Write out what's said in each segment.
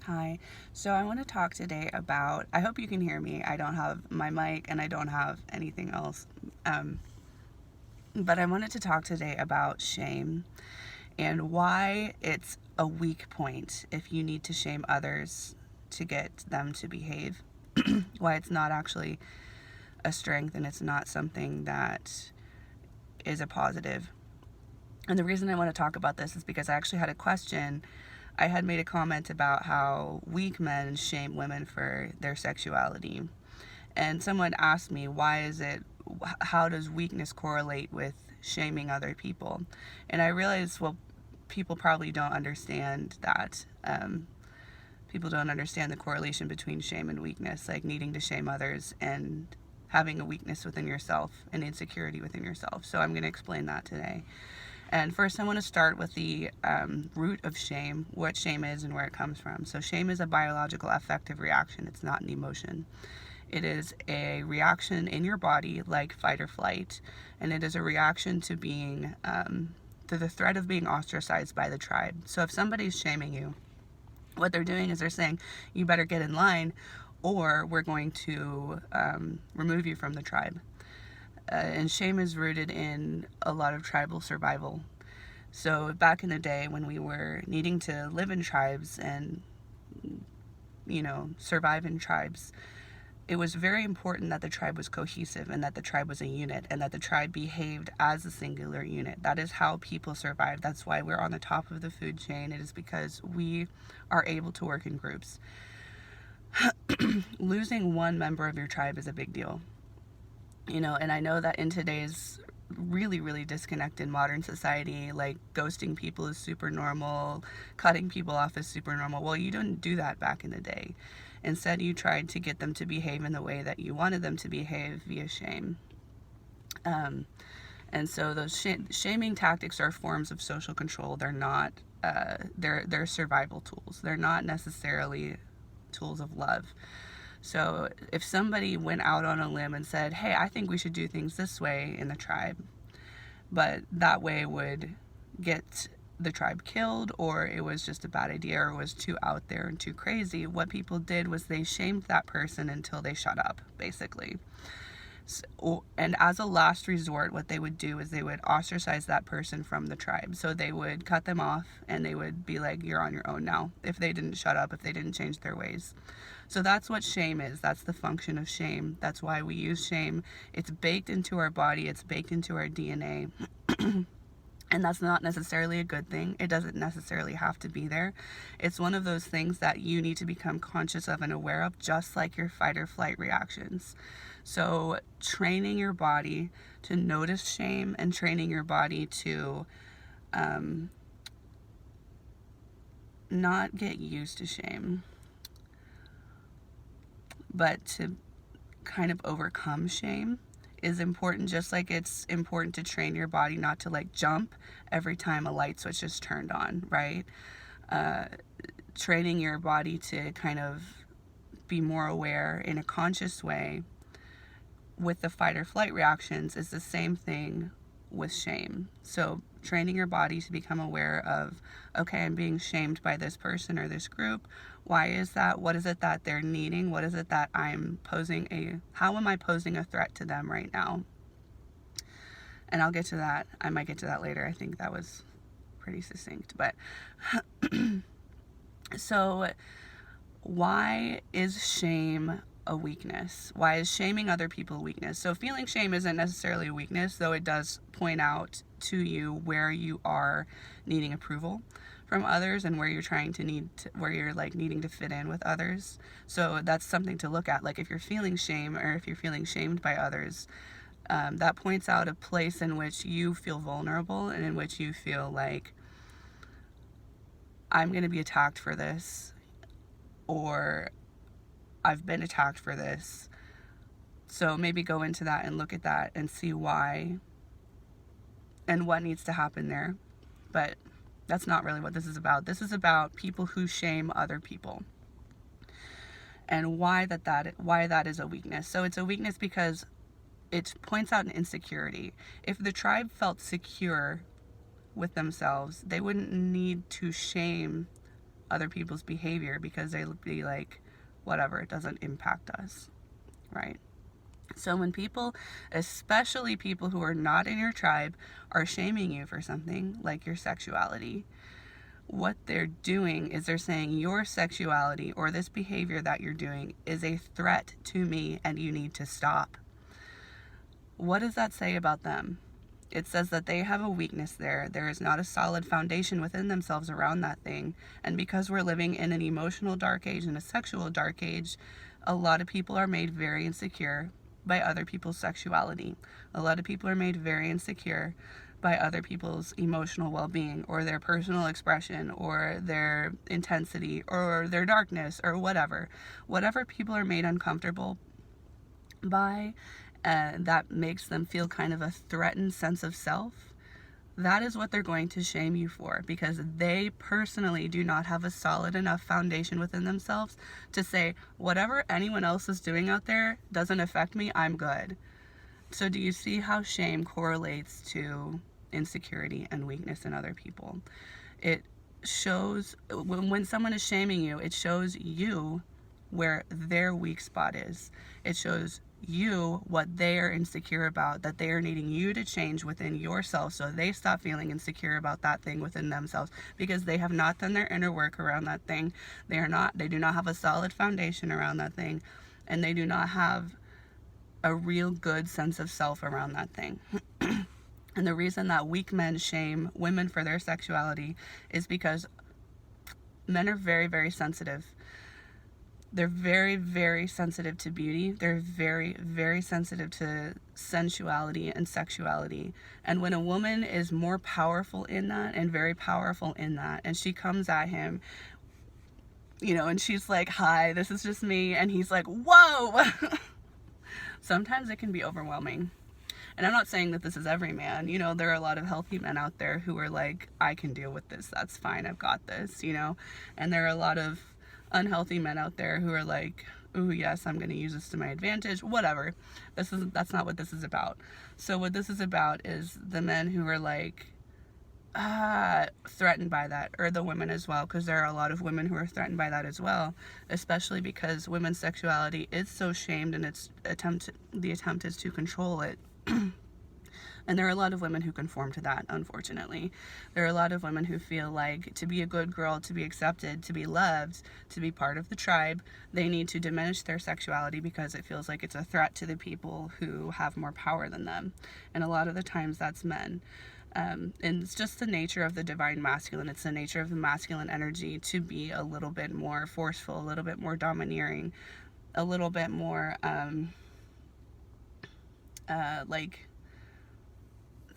Hi. So I want to talk today about, I hope you can hear me. I don't have my mic and I don't have anything else. Um, but I wanted to talk today about shame and why it's a weak point if you need to shame others to get them to behave. Why it's not actually a strength and it's not something that is a positive. And the reason I want to talk about this is because I actually had a question. I had made a comment about how weak men shame women for their sexuality. And someone asked me, how does weakness correlate with shaming other people? And I realized, well, people probably don't understand that. People don't understand the correlation between shame and weakness, like needing to shame others and having a weakness within yourself and insecurity within yourself. So I'm going to explain that today. And first, I want to start with the root of shame, what shame is and where it comes from. So, shame is a biological affective reaction, it's not an emotion. It is a reaction in your body, like fight or flight, and it is a reaction to being, to the threat of being ostracized by the tribe. So, if somebody's shaming you, what they're doing is they're saying, you better get in line, or we're going to remove you from the tribe. And shame is rooted in a lot of tribal survival. So back in the day when we were needing to live in tribes and, survive in tribes, it was very important that the tribe was cohesive and that the tribe was a unit and that the tribe behaved as a singular unit. That is how people survive. That's why we're on the top of the food chain. It is because we are able to work in groups. Losing one member of your tribe is a big deal. And I know that in today's really, really disconnected modern society, like ghosting people is super normal, cutting people off is super normal. Well, you didn't do that back in the day. Instead, you tried to get them to behave in the way that you wanted them to behave via shame. And so those shaming tactics are forms of social control. They're not, they're survival tools. They're not necessarily tools of love. So if somebody went out on a limb and said, hey, I think we should do things this way in the tribe, but that way would get the tribe killed, or it was just a bad idea, or it was too out there and too crazy, what people did was they shamed that person until they shut up, basically. And as a last resort, what they would do is they would ostracize that person from the tribe. So they would cut them off and they would be like, you're on your own now, if they didn't shut up, if they didn't change their ways. So that's what shame is. That's the function of shame. That's why we use shame. It's baked into our body, it's baked into our DNA. And that's not necessarily a good thing. It doesn't necessarily have to be there. It's one of those things that you need to become conscious of and aware of, just like your fight or flight reactions. So training your body to notice shame and training your body to not get used to shame, but to kind of overcome shame is important, just like it's important to train your body not to like jump every time a light switch is turned on, right? Training your body to kind of be more aware in a conscious way with the fight or flight reactions is the same thing with shame. So training your body to become aware of, okay, I'm being shamed by this person or this group. Why is that? What is it that they're needing? What is it that how am I posing a threat to them right now? And I'll get to that. I might get to that later. I think that was pretty succinct. But so why is shame a weakness? Why is shaming other people a weakness? So feeling shame isn't necessarily a weakness, though it does point out to you where you are needing approval from others and where you're where you're like needing to fit in with others. So that's something to look at. Like if you're feeling shame or if you're feeling shamed by others, that points out a place in which you feel vulnerable and in which you feel like, I'm going to be attacked for this, or I've been attacked for this. So maybe go into that and look at that and see why and what needs to happen there. But that's not really what this is about. This is about people who shame other people and why that is a weakness. So it's a weakness because it points out an insecurity. If the tribe felt secure with themselves, they wouldn't need to shame other people's behavior because they'll be like, whatever, it doesn't impact us, right? So when people, especially people who are not in your tribe, are shaming you for something like your sexuality, what they're doing is they're saying your sexuality or this behavior that you're doing is a threat to me and you need to stop. What does that say about them? It says that they have a weakness there. There is not a solid foundation within themselves around that thing. And because we're living in an emotional dark age and a sexual dark age, a lot of people are made very insecure by other people's sexuality. A lot of people are made very insecure by other people's emotional well-being or their personal expression or their intensity or their darkness or whatever. Whatever people are made uncomfortable by, that makes them feel kind of a threatened sense of self, that is what they're going to shame you for, because they personally do not have a solid enough foundation within themselves to say, whatever anyone else is doing out there doesn't affect me, I'm good. So do you see how shame correlates to insecurity and weakness in other people? It shows, when someone is shaming you, it shows you where their weak spot is. It shows you what they are insecure about, that they are needing you to change within yourself so they stop feeling insecure about that thing within themselves, because they have not done their inner work around that thing. They do not have a solid foundation around that thing, and they do not have a real good sense of self around that thing. And the reason that weak men shame women for their sexuality is because men are very, very sensitive. They're very, very sensitive to beauty. They're very, very sensitive to sensuality and sexuality. And when a woman is more powerful in that and very powerful in that, and she comes at him, and she's like, hi, this is just me. And he's like, whoa. Sometimes it can be overwhelming. And I'm not saying that this is every man. There are a lot of healthy men out there who are like, I can deal with this. That's fine. I've got this, And there are a lot of unhealthy men out there who are like, ooh, yes, I'm going to use this to my advantage, whatever. That's not what this is about. So what this is about is the men who are like threatened by that, or the women as well, because there are a lot of women who are threatened by that as well, especially because women's sexuality is so shamed, and the attempt is to control it. And there are a lot of women who conform to that, unfortunately. There are a lot of women who feel like to be a good girl, to be accepted, to be loved, to be part of the tribe, they need to diminish their sexuality because it feels like it's a threat to the people who have more power than them. And a lot of the times that's men. And it's just the nature of the divine masculine. It's the nature of the masculine energy to be a little bit more forceful, a little bit more domineering, a little bit more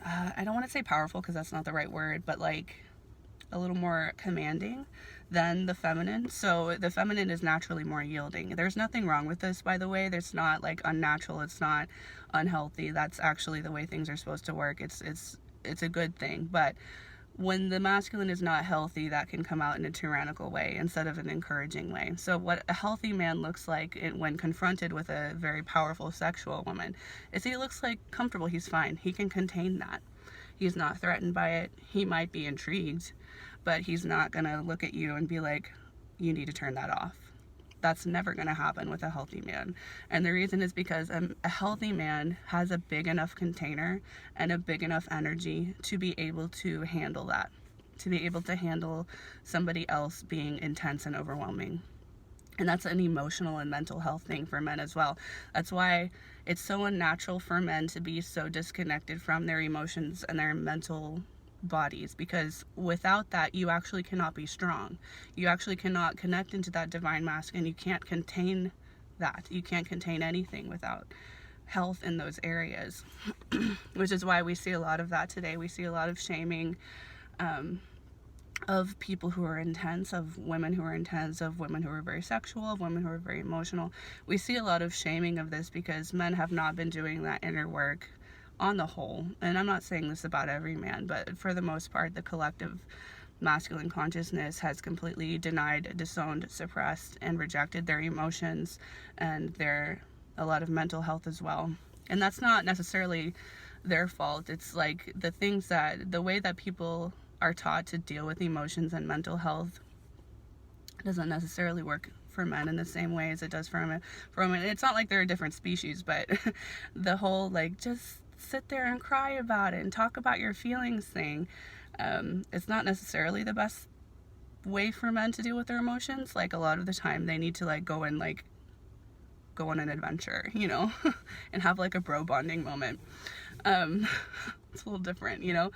I don't want to say powerful because that's not the right word, but like a little more commanding than the feminine. So the feminine is naturally more yielding. There's nothing wrong with this, by the way. There's not like unnatural. It's not unhealthy. That's actually the way things are supposed to work. It's a good thing. But when the masculine is not healthy, that can come out in a tyrannical way instead of an encouraging way. So what a healthy man looks like when confronted with a very powerful sexual woman is he looks like comfortable. He's fine. He can contain that. He's not threatened by it. He might be intrigued, but he's not going to look at you and be like, you need to turn that off. That's never going to happen with a healthy man. And the reason is because a healthy man has a big enough container and a big enough energy to be able to handle that, to be able to handle somebody else being intense and overwhelming. And that's an emotional and mental health thing for men as well. That's why it's so unnatural for men to be so disconnected from their emotions and their mental bodies, because without that you actually cannot be strong. You actually cannot connect into that divine masculine. You can't contain that. You can't contain anything without health in those areas. Which is why we see a lot of that today. We see a lot of shaming of people who are intense, of women who are intense, of women who are very sexual, of women who are very emotional. We see a lot of shaming of this because men have not been doing that inner work on the whole. And I'm not saying this about every man, but for the most part, the collective masculine consciousness has completely denied, disowned, suppressed, and rejected their emotions and a lot of mental health as well. And that's not necessarily their fault. It's like the way that people are taught to deal with emotions and mental health doesn't necessarily work for men in the same way as it does for women. It's not like they're a different species, but the whole like just sit there and cry about it and talk about your feelings thing, it's not necessarily the best way for men to deal with their emotions. Like a lot of the time they need to like go on an adventure, you know, and have like a bro bonding moment. It's a little different, you know.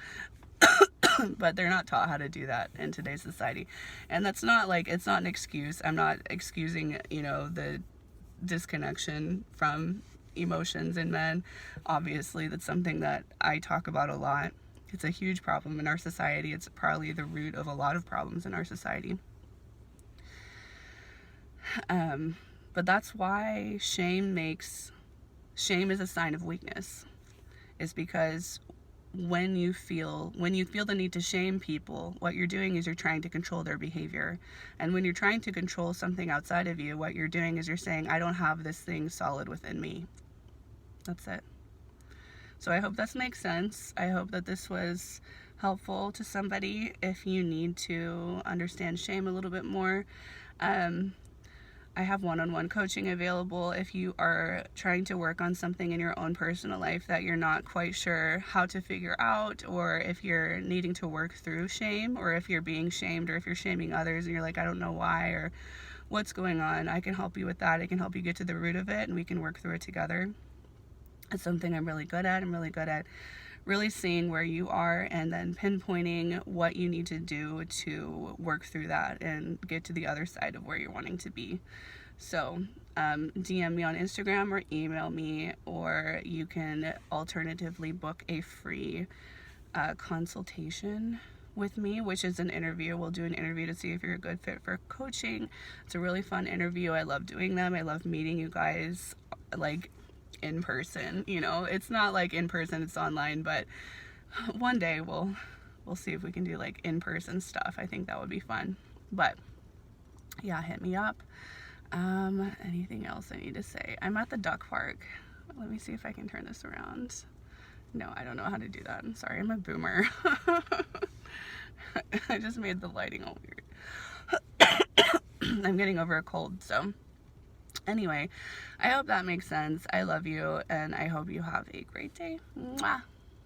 But they're not taught how to do that in today's society. And that's not like, it's not an excuse. I'm not excusing, you know, the disconnection from emotions in men. Obviously, that's something that I talk about a lot. It's a huge problem in our society. It's probably the root of a lot of problems in our society. But that's why shame is a sign of weakness. Is because when you feel the need to shame people, what you're doing is you're trying to control their behavior. And when you're trying to control something outside of you, what you're doing is you're saying, I don't have this thing solid within me. That's it. So I hope this makes sense. I hope that this was helpful to somebody if you need to understand shame a little bit more. I have one-on-one coaching available if you are trying to work on something in your own personal life that you're not quite sure how to figure out, or if you're needing to work through shame, or if you're being shamed, or if you're shaming others and you're like, I don't know why or what's going on. I can help you with that. I can help you get to the root of it and we can work through it together. It's something I'm really good at. I'm really good at really seeing where you are and then pinpointing what you need to do to work through that and get to the other side of where you're wanting to be. So DM me on Instagram or email me, or you can alternatively book a free consultation with me, which is an interview. We'll do an interview to see if you're a good fit for coaching. It's a really fun interview. I love doing them. I love meeting you guys like in person, you know. It's not like in person, it's online, but one day we'll see if we can do like in-person stuff. I think that would be fun. But yeah, hit me up. Anything else I need to say? I'm at the duck park. Let me see if I can turn this around. No, I don't know how to do that. I'm sorry, I'm a boomer. I just made the lighting all weird. I'm getting over a cold, so anyway, I hope that makes sense. I love you, and I hope you have a great day. Mwah.